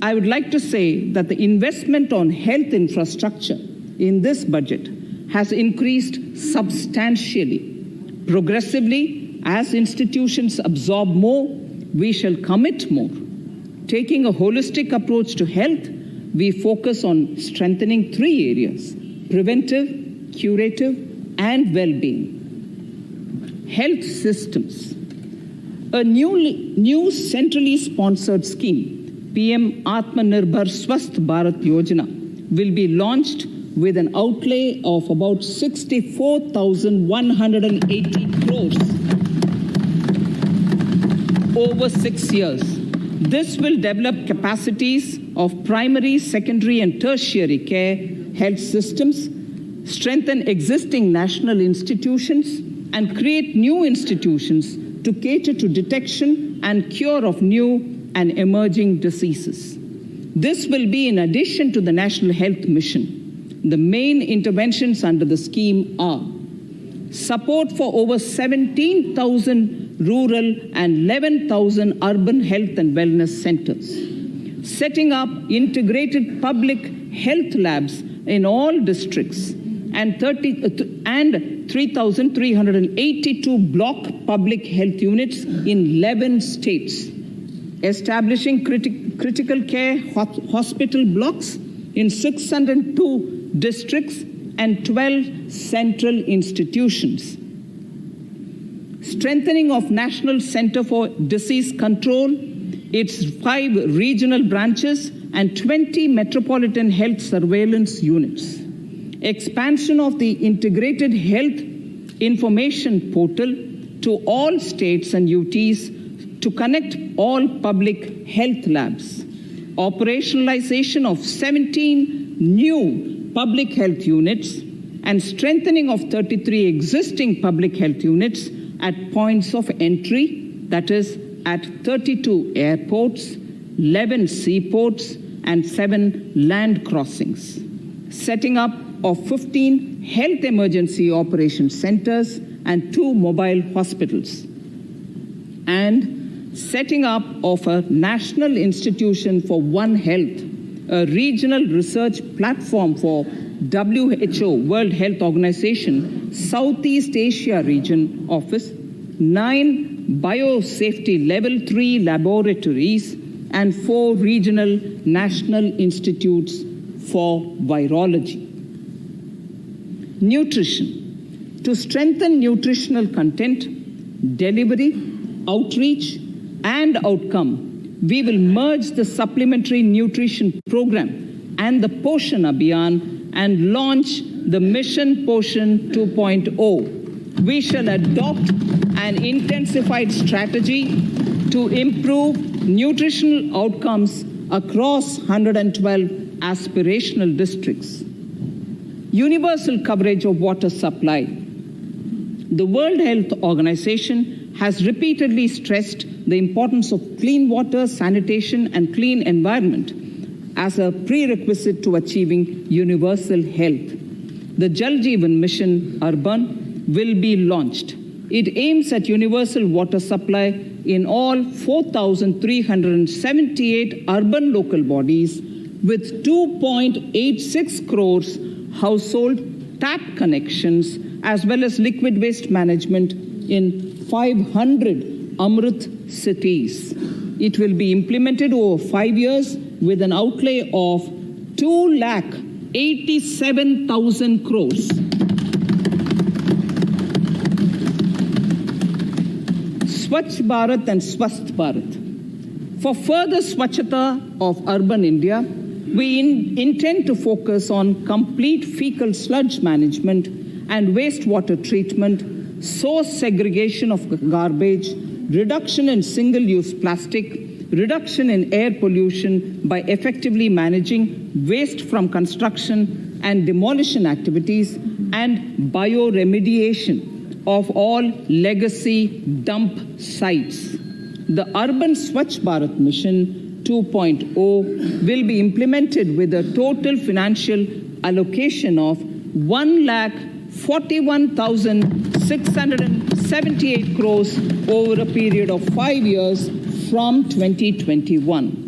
I would like to say that the investment on health infrastructure in this budget has increased substantially. Progressively, as institutions absorb more, we shall commit more. Taking a holistic approach to health, we focus on strengthening three areas: preventive, curative, and well-being. Health systems. A new centrally sponsored scheme, PM Atmanirbhar Swasth Bharat Yojana, will be launched with an outlay of about 64,180 crores over 6 years. This will develop capacities of primary, secondary, and tertiary care health systems, strengthen existing national institutions, and create new institutions to cater to detection and cure of new and emerging diseases. This will be in addition to the National Health Mission. The main interventions under the scheme are support for over 17,000 rural and 11,000 urban health and wellness centers, setting up integrated public health labs in all districts, and 3,382 block public health units in 11 states, establishing critical care hospital blocks in 602 districts and 12 central institutions. Strengthening of National Center for Disease Control, its 5 regional branches and 20 metropolitan health surveillance units. Expansion of the integrated health information portal to all states and UTs to connect all public health labs. Operationalization of 17 new public health units and strengthening of 33 existing public health units at points of entry, that is, at 32 airports, 11 seaports, and 7 land crossings. Setting up of 15 health emergency operation centers and 2 mobile hospitals. And setting up of a National Institution for One Health, a regional research platform for WHO, World Health Organization, Southeast Asia Region Office, 9 biosafety level 3 laboratories, and 4 regional national institutes for virology. Nutrition. To strengthen nutritional content, delivery, outreach, and outcome, we will merge the Supplementary Nutrition Program and the Poshan Abhiyan and launch the Mission Poshan 2.0. We shall adopt an intensified strategy to improve nutritional outcomes across 112 aspirational districts. Universal coverage of water supply. The World Health Organization has repeatedly stressed the importance of clean water, sanitation, and clean environment as a prerequisite to achieving universal health. The Jal Jeevan Mission Urban will be launched. It aims at universal water supply in all 4,378 urban local bodies with 2.86 crores household tap connections, as well as liquid waste management in 500 Amrit cities. It will be implemented over 5 years with an outlay of 2,87,000 crores. Swachh Bharat and Swasth Bharat. For further Swachhata of urban India, we intend to focus on complete fecal sludge management and wastewater treatment, source segregation of garbage, reduction in single-use plastic, reduction in air pollution by effectively managing waste from construction and demolition activities, and bioremediation of all legacy dump sites. The Urban Swachh Bharat Mission 2.0 will be implemented with a total financial allocation of 1,41,678 crores over a period of 5 years from 2021.